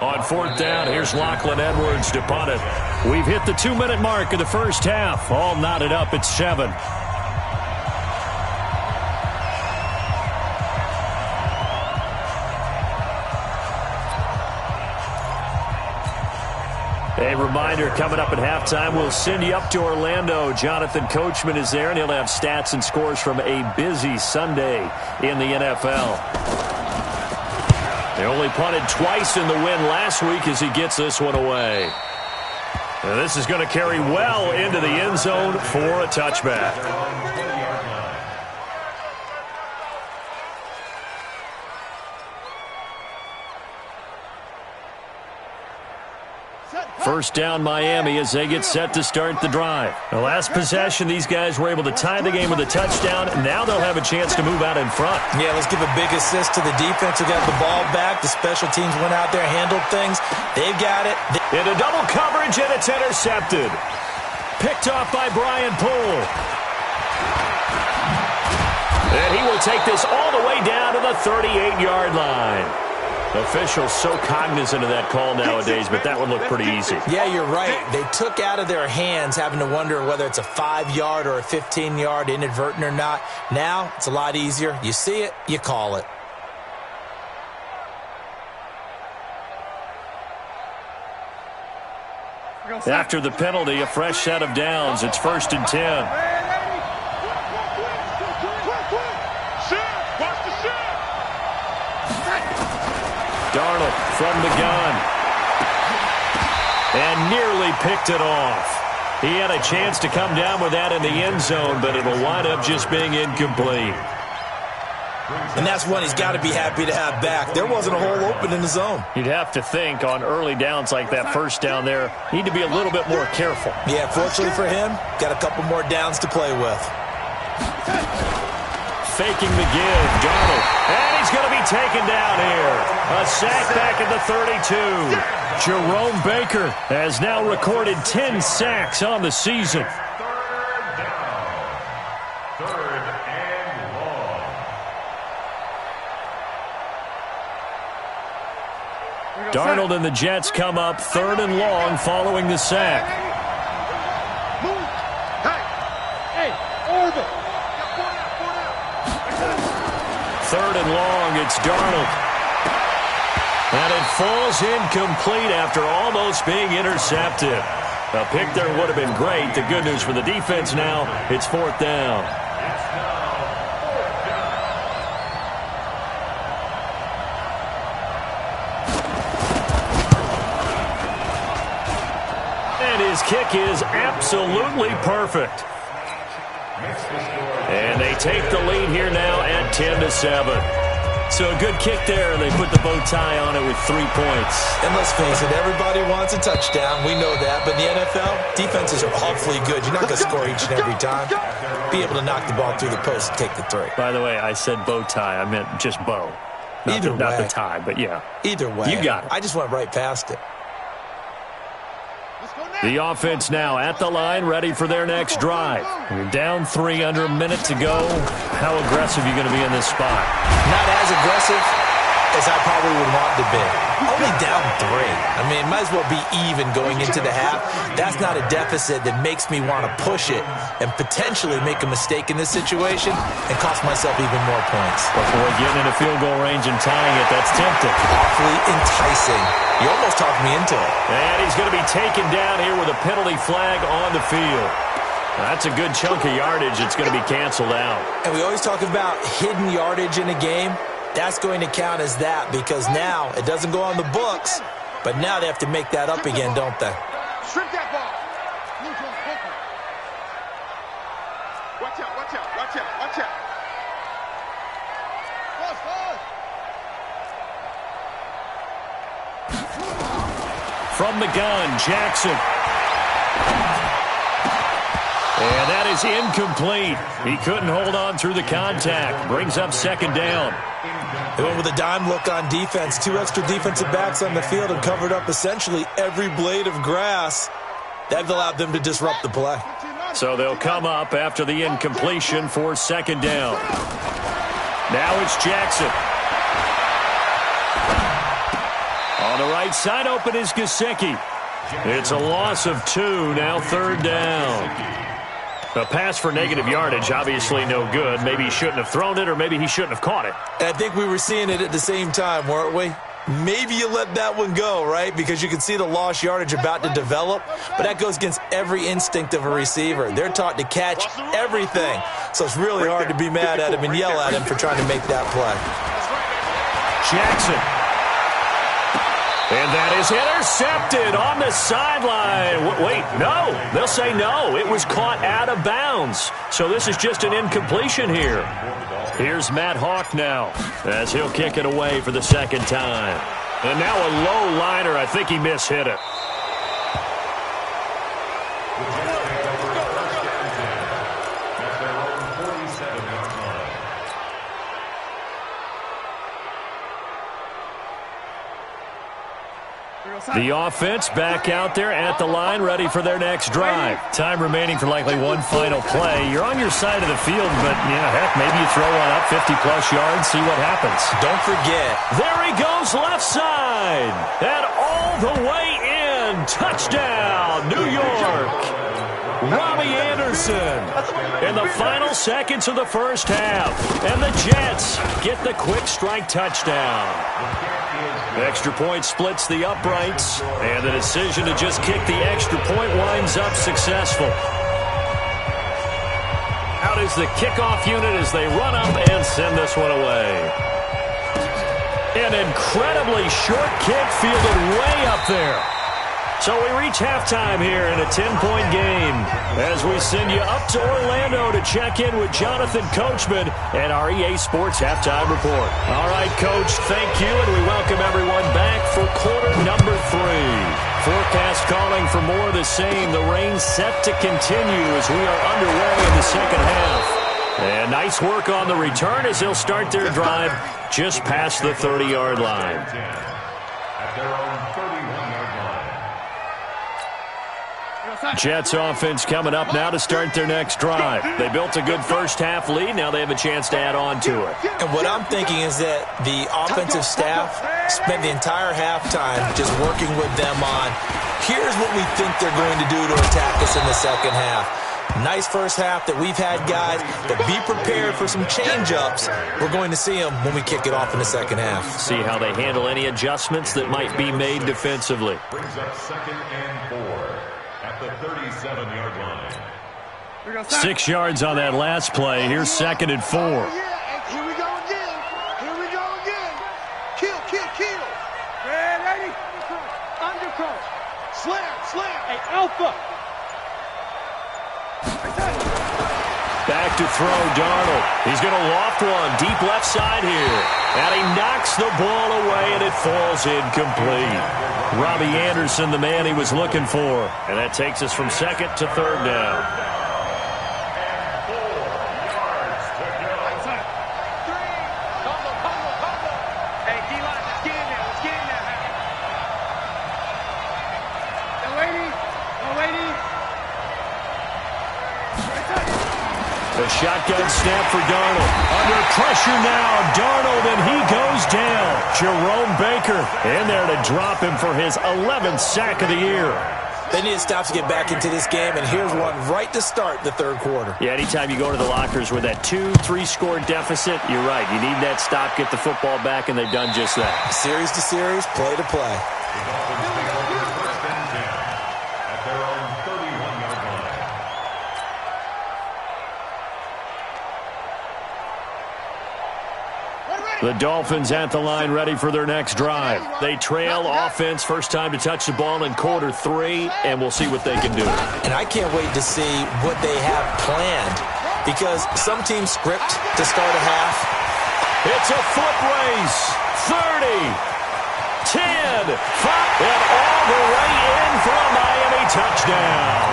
On fourth down, here's Lachlan Edwards to punt it. We've hit the 2-minute mark of the first half. All knotted up at 7. A reminder, coming up at halftime, we'll send you up to Orlando. Jonathan Coachman is there, and he'll have stats and scores from a busy Sunday in the NFL. They only punted twice in the win last week as he gets this one away. And this is going to carry well into the end zone for a touchback. First down Miami as they get set to start the drive. The last possession, these guys were able to tie the game with a touchdown. Now they'll have a chance to move out in front. Yeah, let's give a big assist to the defense who got the ball back. The special teams went out there, handled things. They've got it. Into double coverage, and it's intercepted. Picked off by Brian Poole. And he will take this all the way down to the 38-yard line. Officials so cognizant of that call nowadays, but that would look pretty easy. Yeah, you're right. They took out of their hands having to wonder whether it's a 5-yard or a 15-yard inadvertent or not. Now it's a lot easier. You see it, you call it. After the penalty, a fresh set of downs. It's 1st and 10. Darnold from the gun. And nearly picked it off. He had a chance to come down with that in the end zone, but it'll wind up just being incomplete. And that's one he's got to be happy to have back. There wasn't a hole open in the zone. You'd have to think on early downs like that first down there, need to be a little bit more careful. Yeah, fortunately for him, got a couple more downs to play with. Faking the give, Darnold. And he's going to be taken down here. A sack back at the 32. Jerome Baker has now recorded 10 sacks on the season. Darnold and the Jets come up 3rd and long following the sack. Third and long, it's Darnold. And it falls incomplete after almost being intercepted. A pick there would have been great. The good news for the defense now, it's 4th down. And his kick is absolutely perfect. And they take the lead here now at 10-7. So a good kick there, and they put the bow tie on it with 3 points. And let's face it, everybody wants a touchdown. We know that. But in the NFL, defenses are awfully good. You're not going to score each and every time. Be able to knock the ball through the post and take the 3. By the way, I said bow tie. I meant just bow. Not the tie, but yeah. Either way. You got it. I just went right past it. The offense now at the line, ready for their next drive. You're down 3, under a minute to go. How aggressive are you going to be in this spot? Not as aggressive as I probably would want to be. Only down 3. I mean, it might as well be even going into the half. That's not a deficit that makes me want to push it and potentially make a mistake in this situation and cost myself even more points. Before getting into field goal range and tying it, that's tempting. Awfully enticing. You almost talked me into it. And he's going to be taken down here with a penalty flag on the field. That's a good chunk of yardage. It's going to be canceled out. And we always talk about hidden yardage in a game. That's going to count as that because now it doesn't go on the books, but now they have to make that up again, don't they? Strip that ball. Watch out, watch out, watch out, watch out. From the gun, Jackson. And that is incomplete. He couldn't hold on through the contact. Brings up 2nd down. They went with a dime look on defense. 2 extra defensive backs on the field and covered up essentially every blade of grass. That allowed them to disrupt the play. So they'll come up after the incompletion for 2nd down. Now it's Jackson. On the right side, open is Gesicki. It's a loss of 2, now third down. A pass for negative yardage, obviously no good. Maybe he shouldn't have thrown it, or maybe he shouldn't have caught it. I think we were seeing it at the same time, weren't we? Maybe you let that one go, right? Because you can see the lost yardage about to develop, but that goes against every instinct of a receiver. They're taught to catch everything, so it's really hard to be mad at him and yell at him for trying to make that play. Jackson. And that is intercepted on the sideline. Wait, no. They'll say no. It was caught out of bounds. So this is just an incompletion here. Here's Matt Hawk now as he'll kick it away for the second time. And now a low liner. I think he mishit it. The offense back out there at the line, ready for their next drive. Time remaining for likely one final play. You're on your side of the field, but, heck, maybe you throw one up 50-plus yards, see what happens. Don't forget. There he goes left side. And all the way in. Touchdown, New York. Robbie Anderson in the final seconds of the first half. And the Jets get the quick strike touchdown. Extra point splits the uprights, and the decision to just kick the extra point winds up successful. Out is the kickoff unit as they run up and send this one away. An incredibly short kick fielded way up there. So we reach halftime here in a 10-point game as we send you up to Orlando to check in with Jonathan Coachman and our EA Sports Halftime Report. All right, Coach, thank you, and we welcome everyone back for quarter number 3. Forecast calling for more of the same. The rain set to continue as we are underway in the second half. And nice work on the return as they'll start their drive just past the 30-yard line. Jets offense coming up now to start their next drive. They built a good first-half lead. Now they have a chance to add on to it. And what I'm thinking is that the offensive staff spent the entire halftime just working with them on, here's what we think they're going to do to attack us in the second half. Nice first half that we've had, guys, but be prepared for some change-ups. We're going to see them when we kick it off in the second half. See how they handle any adjustments that might be made defensively. Brings up 2nd and 4. At the 37-yard line. 6 yards on that last play. Here's 2nd and 4. Here we go again. Here we go again. Kill. Ready? Undercut. Slam. Hey, Alpha. Back to throw, Darnold. He's going to loft one deep left side here. And he knocks the ball away, and it falls incomplete. Robbie Anderson, the man he was looking for. And that takes us from 2nd to 3rd down. Hey, D-line, let's get in there. No waiting. The shotgun snap for Darnold. Under pressure now, Darnold, and he goes down. Jerome Baker in there to drop him for his 11th sack of the year. They need to stop to get back into this game, and here's one right to start the third quarter. Yeah, anytime you go to the lockers with that 2-3 score deficit, you're right. You need that stop, get the football back, and they've done just that. Series to series, play to play. At their own 31-yard line. The Dolphins at the line ready for their next drive. They trail offense, first time to touch the ball in quarter 3, and we'll see what they can do. And I can't wait to see what they have planned, because some teams script to start a half. It's a foot race. 30, 10, 5, and all the way in for a Miami touchdown.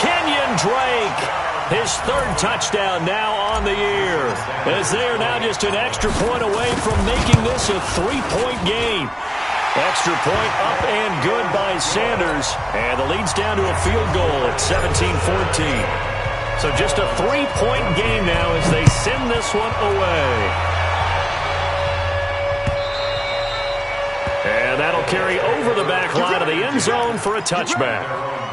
Kenyon Drake. His 3rd touchdown now on the year, as they are now just an extra point away from making this a 3-point game. Extra point up and good by Sanders, and the lead's down to a field goal at 17-14. So just a 3-point game now as they send this one away. And And that'll carry over the back line of the end zone for a touchback.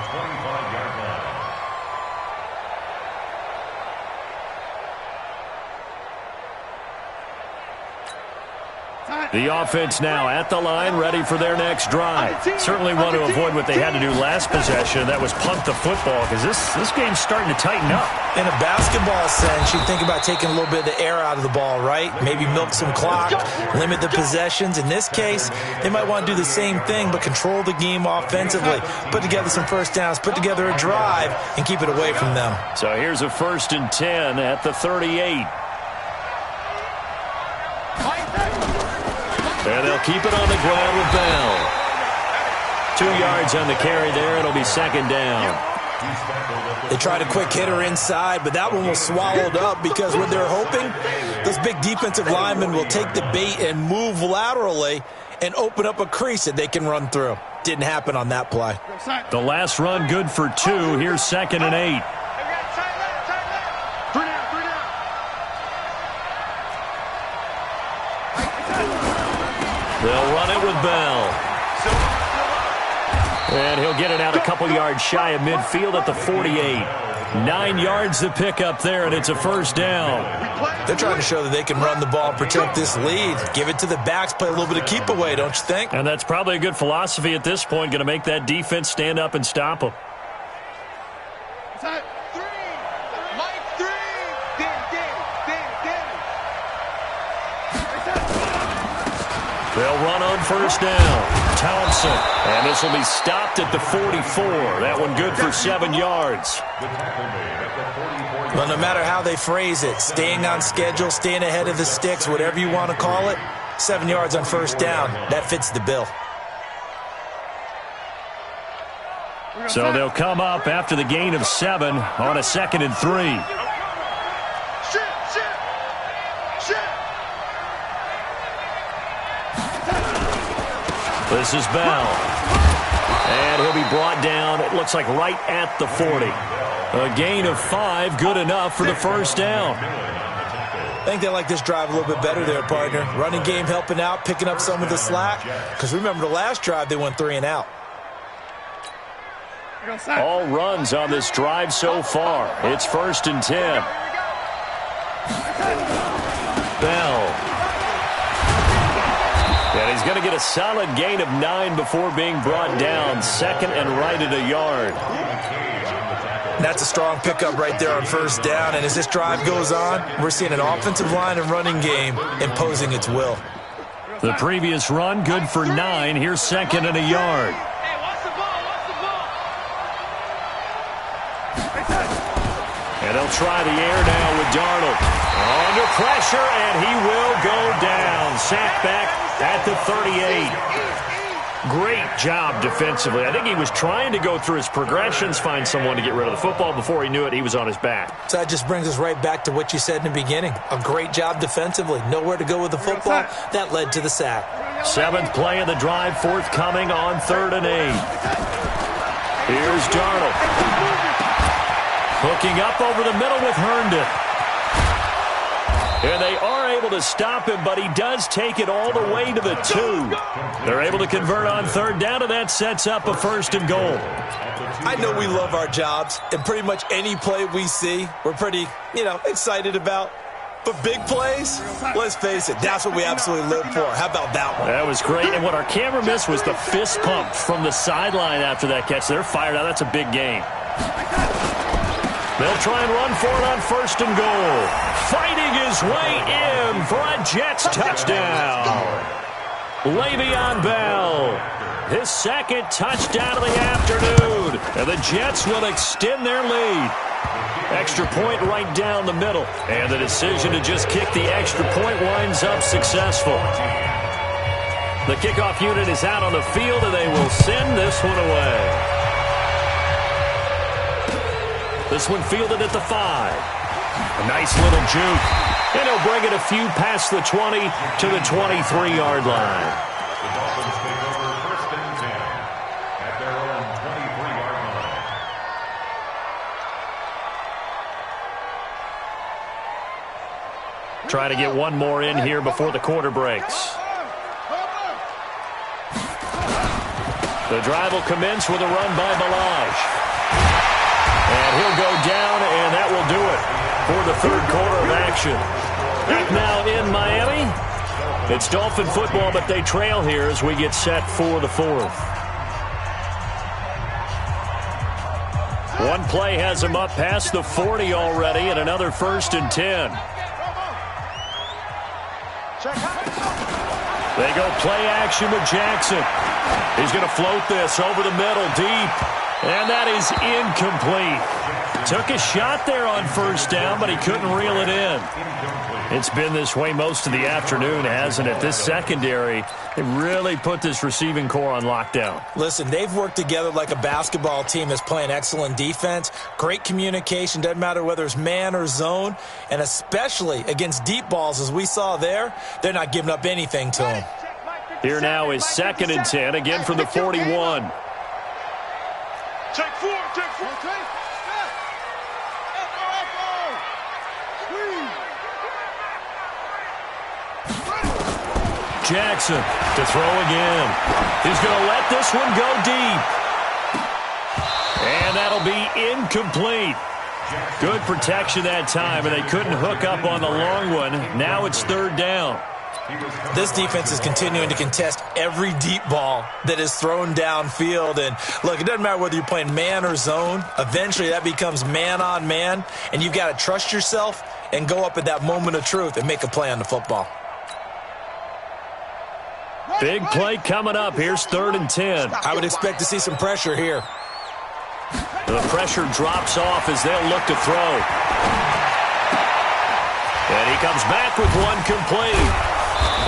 The offense now at the line, ready for their next drive. Certainly want to avoid what they had to do last possession. That was punt the football, because this game's starting to tighten up. In a basketball sense, you think about taking a little bit of the air out of the ball, right? Maybe milk some clock, limit the possessions. In this case, they might want to do the same thing, but control the game offensively. Put together some first downs, put together a drive, and keep it away from them. So here's a 1st and 10 at the 38. And they'll keep it on the ground with Bell. 2 yards on the carry there. It'll be 2nd down. They tried a quick hitter inside, but that one was swallowed up because what they're hoping, those big defensive linemen will take the bait and move laterally and open up a crease that they can run through. Didn't happen on that play. The last run good for 2. Here's 2nd and 8. They'll run it with Bell. And he'll get it out a couple yards shy of midfield at the 48. 9 yards to pick up there, and it's a 1st down. They're trying to show that they can run the ball and protect this lead. Give it to the backs, play a little bit of keep away, don't you think? And that's probably a good philosophy at this point, going to make that defense stand up and stop them. They'll run on 1st down. Thompson. And this will be stopped at the 44. That one good for 7 yards. Well, no matter how they phrase it, staying on schedule, staying ahead of the sticks, whatever you want to call it, 7 yards on 1st down, that fits the bill. So they'll come up after the gain of 7 on a 2nd and 3. This is Bell. And he'll be brought down, it looks like right at the 40. A gain of 5, good enough for the 1st down. I think they like this drive a little bit better there, partner. Running game helping out, picking up some of the slack. Because remember the last drive, they went 3 and out. All runs on this drive so far. It's 1st and 10. Bell. And he's going to get a solid gain of 9 before being brought down. 2nd and right at a yard. That's a strong pickup right there on 1st down. And as this drive goes on, we're seeing an offensive line and running game imposing its will. The previous run, good for 9. Here's 2nd and a yard. And they'll try the air now with Darnold. Under pressure, and he will go down. Sacked back at the 38. Great job defensively. I think he was trying to go through his progressions, find someone to get rid of the football. Before he knew it, he was on his back. So that just brings us right back to what you said in the beginning. A great job defensively. Nowhere to go with the football. That led to the sack. 7th play of the drive, forthcoming on 3rd and 8. Here's Darnold. Hooking up over the middle with Herndon. And they are able to stop him, but he does take it all the way to the 2. They're able to convert on 3rd down, and that sets up a 1st and goal. I know we love our jobs, and pretty much any play we see, we're pretty, excited about. But big plays, let's face it, that's what we absolutely live for. How about that one? That was great, and what our camera missed was the fist pump from the sideline after that catch. They're fired out. That's a big game. They'll try and run for it on 1st and goal. Fighting his way in for a Jets touchdown. Le'Veon Bell, his 2nd touchdown of the afternoon. And the Jets will extend their lead. Extra point right down the middle. And the decision to just kick the extra point winds up successful. The kickoff unit is out on the field, and they will send this one away. This one fielded at the 5. A nice little juke. And he'll bring it a few past the 20 to the 23-yard line. The Dolphins take over 1st and 10 at their own 23-yard line. Try to get one more in here before the quarter breaks. The drive will commence with a run by Ballage. And he'll go down, and that will do it for the third quarter of action. Back now in Miami. It's Dolphin football, but they trail here as we get set for the fourth. One play has them up past the 40 already, and another 1st and 10. They go play action with Jackson. He's going to float this over the middle deep, and that is incomplete. Took a shot there on 1st down, but he couldn't reel it in. It's been this way most of the afternoon, hasn't it? This secondary, they really put this receiving core on lockdown. Listen, they've worked together like a basketball team that's playing excellent defense. Great communication, doesn't matter whether it's man or zone. And especially against deep balls, as we saw there, they're not giving up anything to them. Here now is 2nd and 10, again from the 41. Check 4, check 4. Jackson to throw again. He's going to let this one go deep. And that'll be incomplete. Good protection that time, and they couldn't hook up on the long one. Now it's 3rd down. This defense is continuing to contest every deep ball that is thrown downfield. And, look, it doesn't matter whether you're playing man or zone. Eventually that becomes man-on-man, and you've got to trust yourself and go up at that moment of truth and make a play on the football. Big play coming up. Here's 3rd and 10. I would expect to see some pressure here. The pressure drops off as they'll look to throw. And he comes back with one complete.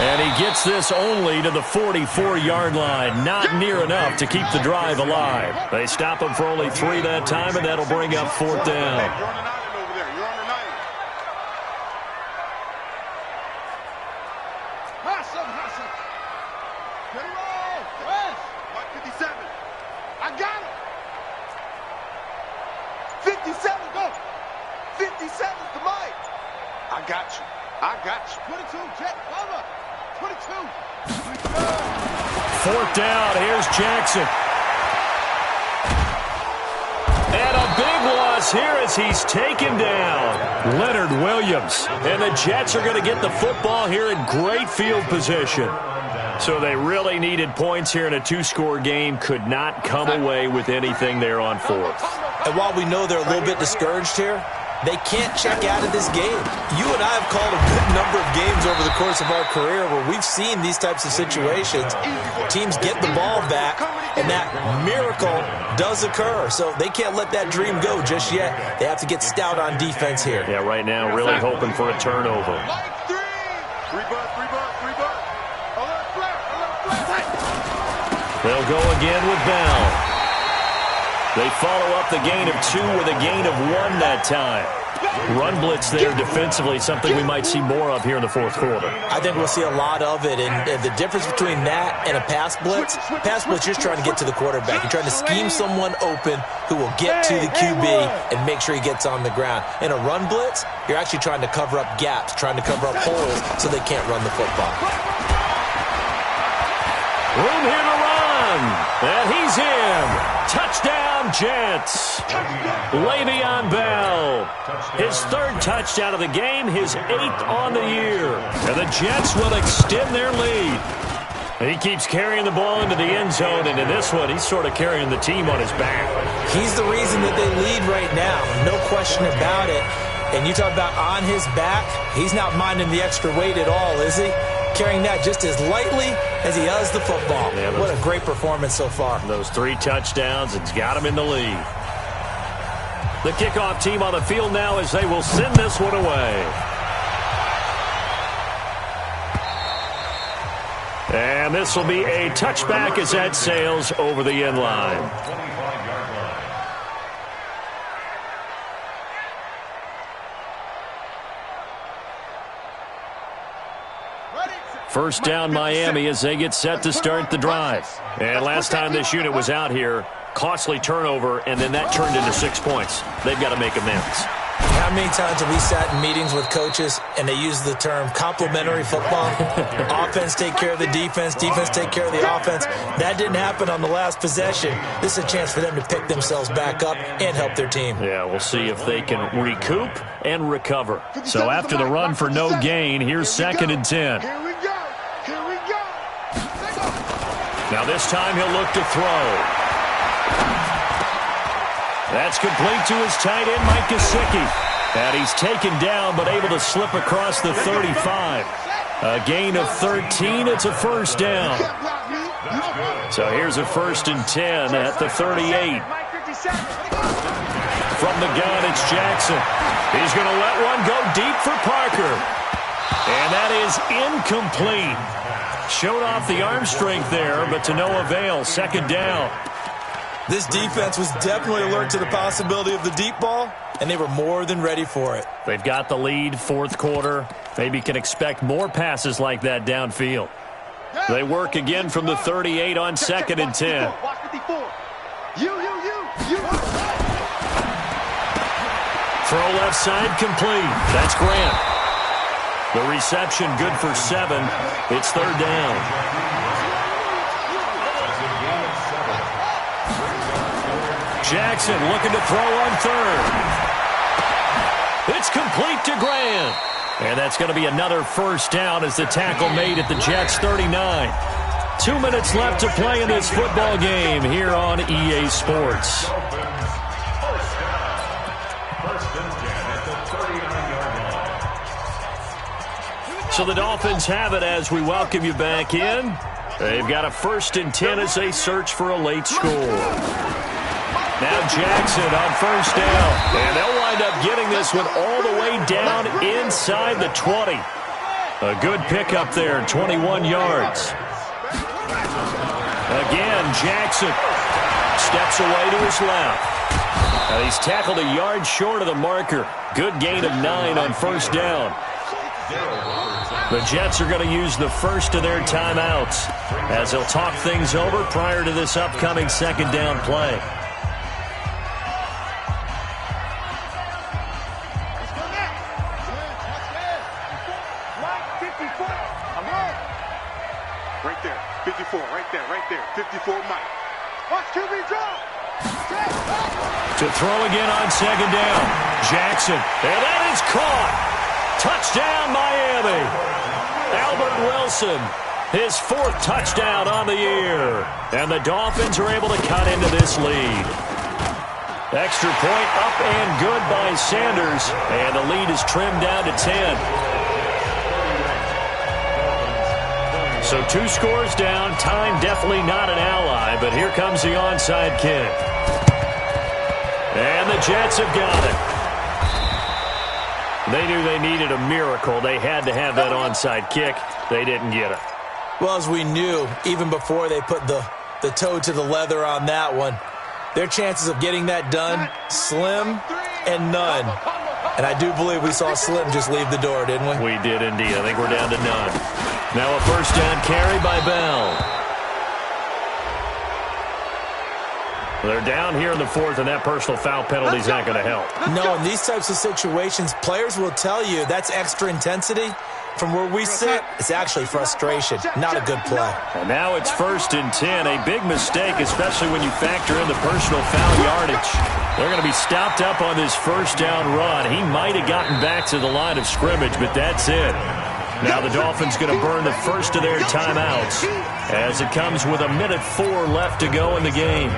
And he gets this only to the 44-yard line. Not near enough to keep the drive alive. They stop him for only 3 that time, and that'll bring up 4th down. I got you. 22, Jet, cover. 22. 4th down. Here's Jackson. And a big loss here as he's taken down. Leonard Williams. And the Jets are going to get the football here in great field position. So they really needed points here in a 2-score game. Could not come away with anything there on 4th. And while we know they're a little bit discouraged here, they can't check out of this game. You and I have called a good number of games over the course of our career where we've seen these types of situations. Teams get the ball back, and that miracle does occur. So they can't let that dream go just yet. They have to get stout on defense here. Yeah, right now really hoping for a turnover. They'll go again with Bell. They follow up the gain of 2 with a gain of 1 that time. Run blitz there defensively, something we might see more of here in the 4th quarter. I think we'll see a lot of it, and the difference between that and a pass blitz, you're just trying to get to the quarterback. You're trying to scheme someone open who will get to the QB and make sure he gets on the ground. In a run blitz, you're actually trying to cover up gaps, trying to cover up holes so they can't run the football. Room here to run, and he's in. Touchdown, Jets. Le'Veon Bell. His 3rd touchdown of the game, his 8th on the year. And the Jets will extend their lead. He keeps carrying the ball into the end zone, and in this one, he's sort of carrying the team on his back. He's the reason that they lead right now, no question about it. And you talk about on his back, he's not minding the extra weight at all, is he? Carrying that just as lightly as he does the football. Yeah, what a great performance so far. Those 3 touchdowns, it's got him in the lead. The kickoff team on the field now as they will send this one away. And this will be a touchback as that sails over the end line. First down Miami as they get set to start the drive. And last time this unit was out here, costly turnover, and then that turned into 6 points. They've got to make amends. how many times have we sat in meetings with coaches and they use the term complementary football? Offense take care of the defense, defense take care of the offense. That didn't happen on the last possession. This is a chance for them to pick themselves back up and help their team. Yeah, we'll see if they can recoup and recover. So after the run for no gain, here's 2nd and 10. Here we go. Here we go. Now this time he'll look to throw. That's complete to his tight end, Mike Gesicki. And he's taken down, but able to slip across the 35. A gain of 13. It's a first down. So here's a 1st and 10 at the 38. From the gun, it's Jackson. He's going to let one go deep for Parker. And that is incomplete. Showed off the arm strength there, but to no avail. 2nd down. This defense was definitely alert to the possibility of the deep ball, and they were more than ready for it. They've got the lead, 4th quarter. Maybe can expect more passes like that downfield. They work again from the 38 on 2nd and 10. Watch 54. You. Throw left side complete. That's Grant. The reception good for 7. It's 3rd down. Jackson looking to throw on 3rd. It's complete to Grant. And that's going to be another first down as the tackle made at the Jets' 39. 2 minutes left to play in this football game here on EA Sports. So the Dolphins have it as we welcome you back in. They've got a 1st and 10 as they search for a late score. Now Jackson on 1st down. And they'll wind up getting this one all the way down inside the 20. A good pickup there, 21 yards. Again, Jackson steps away to his left. Now he's tackled a yard short of the marker. Good gain of 9 on 1st down. The Jets are going to use the first of their timeouts as they'll talk things over prior to this upcoming 2nd down play. Right there. 54 Mike. Watch QB draw. To throw again on 2nd down. Jackson. And that is caught. Touchdown, Miami. Albert Wilson. His 4th touchdown on the year. And the Dolphins are able to cut into this lead. Extra point up and good by Sanders. And the lead is trimmed down to 10. So 2 scores down. Time definitely not an ally, but here comes the onside kick. And the Jets have got it. They knew they needed a miracle. They had to have that onside kick. They didn't get it. Well, as we knew, even before they put the toe to the leather on that one, their chances of getting that done, slim and none. And I do believe we saw Slim just leave the door, didn't we? We did indeed. I think we're down to none. Now a 1st down carry by Bell. They're down here in the 4th, and that personal foul penalty is not going to help. No, in these types of situations, players will tell you that's extra intensity. From where we sit, it's actually frustration, not a good play. And now it's 1st and 10. A big mistake, especially when you factor in the personal foul yardage. They're going to be stopped up on this 1st down run. He might have gotten back to the line of scrimmage, but that's it. Now the Dolphins going to burn the first of their timeouts as it comes with 1:04 left to go in the game.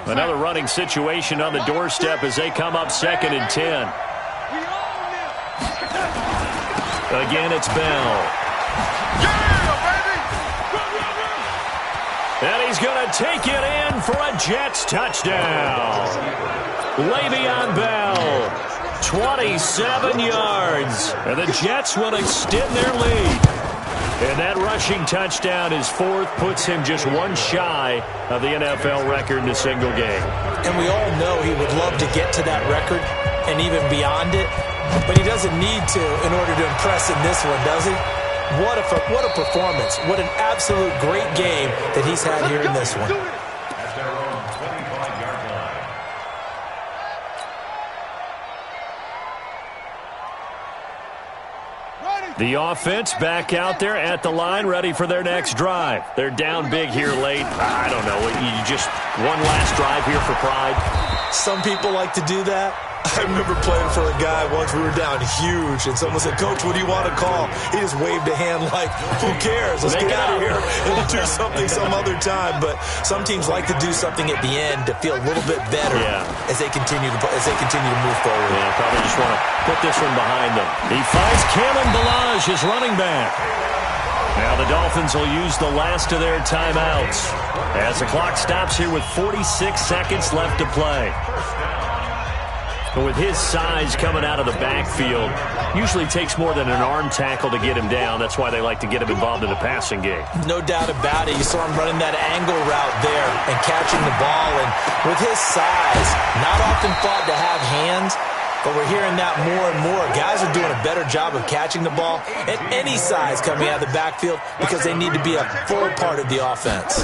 Another running situation on the doorstep as they come up 2nd and 10. Again, it's Bell. And he's going to take it in for a Jets touchdown. Le'Veon Bell, 27 yards. And the Jets will extend their lead. And that rushing touchdown, his 4th, puts him just one shy of the NFL record in a single game. And we all know he would love to get to that record, and even beyond it. But he doesn't need to in order to impress in this one, does he? What a performance. What an absolute great game that he's had here in this one. At their own 25-yard line. The offense back out there at the line, ready for their next drive. They're down big here late. I don't know. You just one last drive here for pride. Some people like to do that. I remember playing for a guy once. We were down huge, and someone said, "Coach, what do you want to call?" He just waved a hand like, "Who cares? Let's get out of here and do something some other time." But some teams like to do something at the end to feel a little bit better as they continue to move forward. Yeah, probably just want to put this one behind them. He finds Kalen Ballage, his running back. Now the Dolphins will use the last of their timeouts as the clock stops here with 46 seconds left to play. But with his size coming out of the backfield, usually takes more than an arm tackle to get him down. That's why they like to get him involved in the passing game. No doubt about it. You saw him running that angle route there and catching the ball. And with his size, not often thought to have hands, but we're hearing that more and more. Guys are doing a better job of catching the ball at any size coming out of the backfield because they need to be a full part of the offense.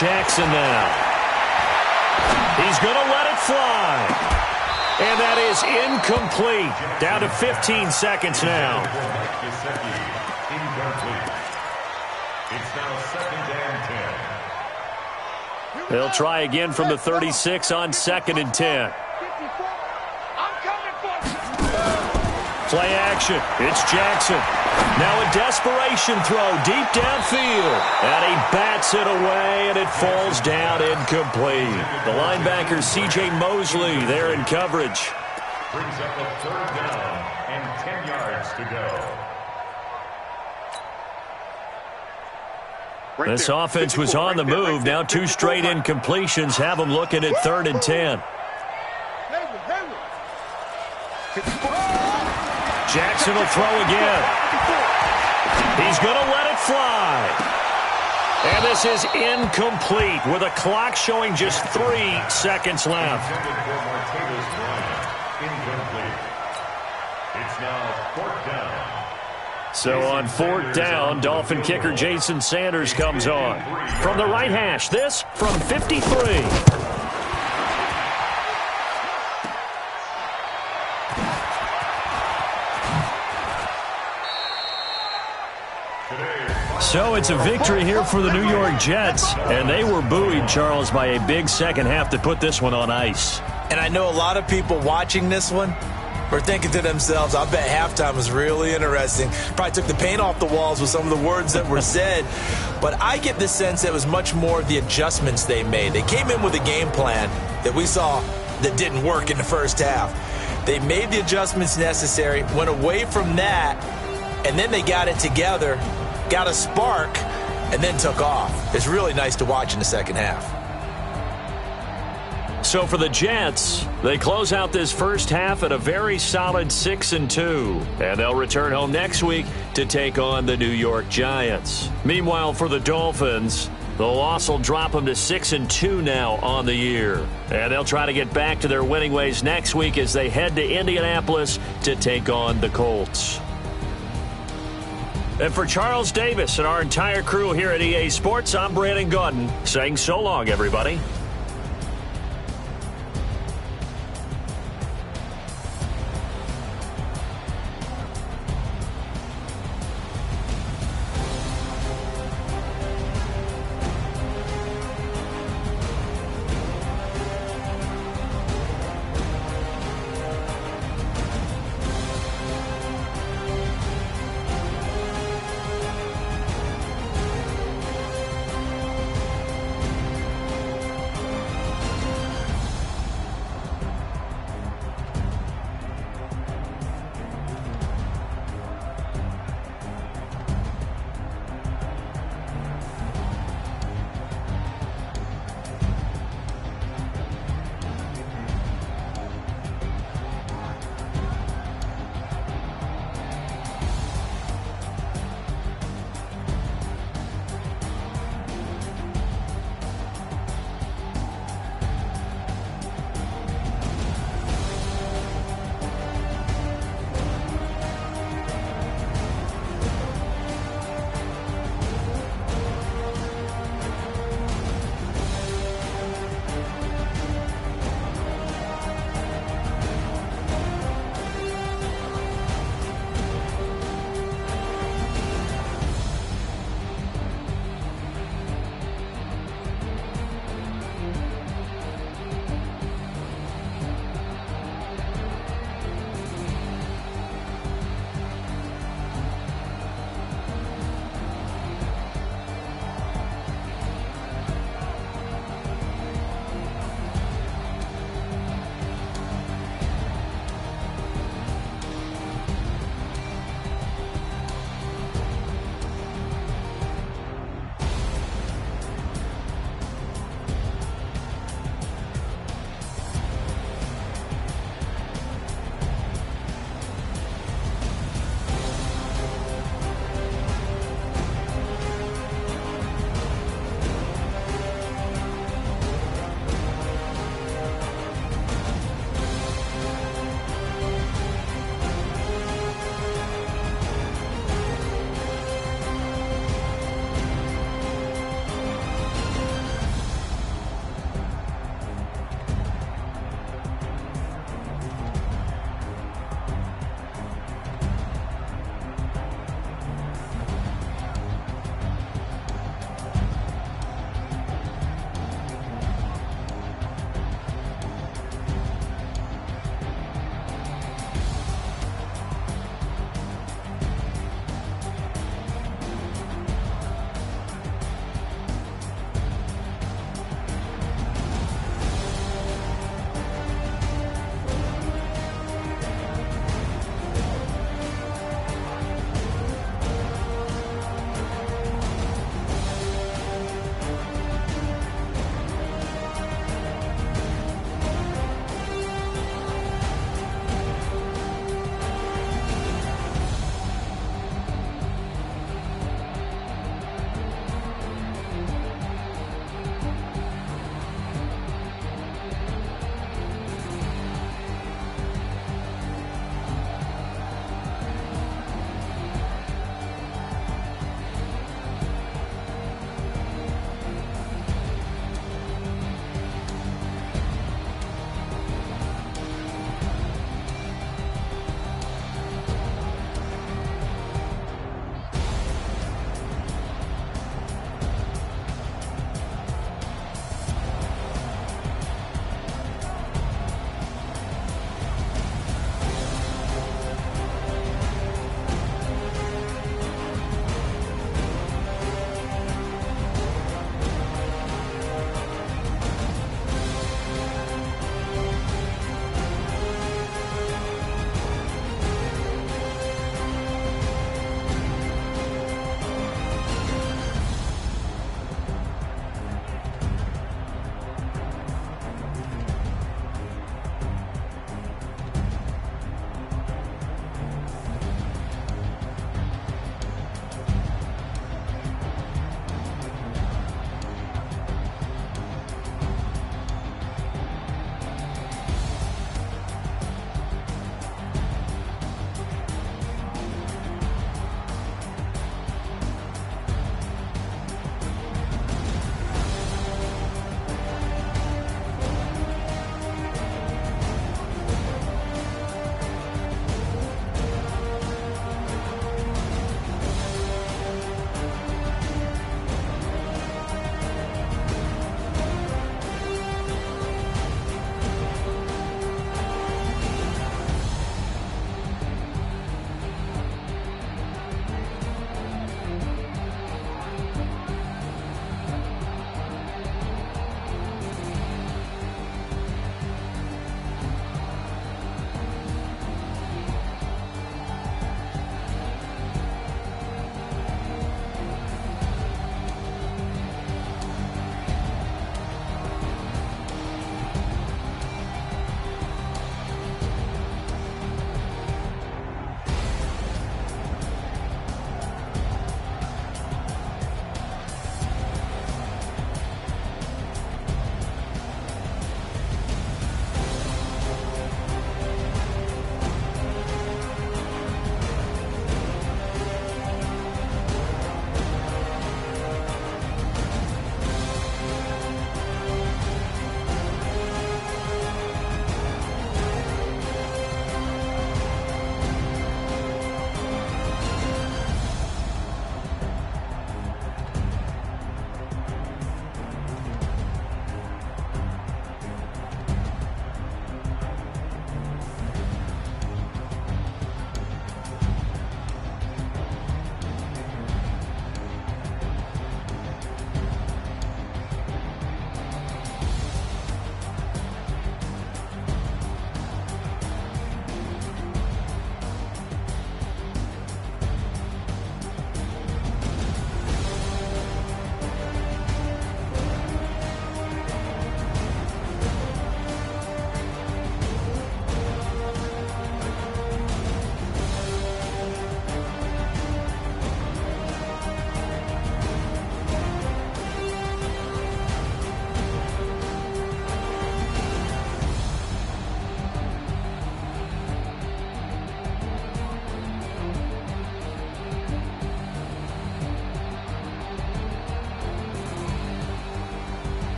Jackson now. He's going to let it fly. And that is incomplete. Down to 15 seconds now. It's now 2nd and 10. They'll try again from the 36 on 2nd and 10. Play action. It's Jackson. Now a desperation throw deep downfield. And he bats it away, and it falls down incomplete. The linebacker, C.J. Mosley, there in coverage. Brings up a 3rd down and 10 yards to go. This offense was on the move. Now 2 straight incompletions have them looking at 3rd and 10. Jackson will throw again. He's going to let it fly. And this is incomplete with a clock showing just 3 seconds left. It's now 4th down. So on 4th down, Dolphin kicker Jason Sanders comes on. From the right hash, this from 53. So it's a victory here for the New York Jets, and they were buoyed, Charles, by a big second half to put this one on ice. And I know a lot of people watching this one were thinking to themselves, I bet halftime was really interesting. Probably took the paint off the walls with some of the words that were said. But I get the sense that it was much more of the adjustments they made. They came in with a game plan that we saw that didn't work in the first half. They made the adjustments necessary, went away from that, and then they got it together, got a spark, and then took off. It's really nice to watch in the second half. So for the Jets, they close out this first half at a very solid 6-2. And they'll return home next week to take on the New York Giants. Meanwhile, for the Dolphins, the loss will drop them to 6-2 now on the year. And they'll try to get back to their winning ways next week as they head to Indianapolis to take on the Colts. And for Charles Davis and our entire crew here at EA Sports, I'm Brandon Gaudin saying so long, everybody.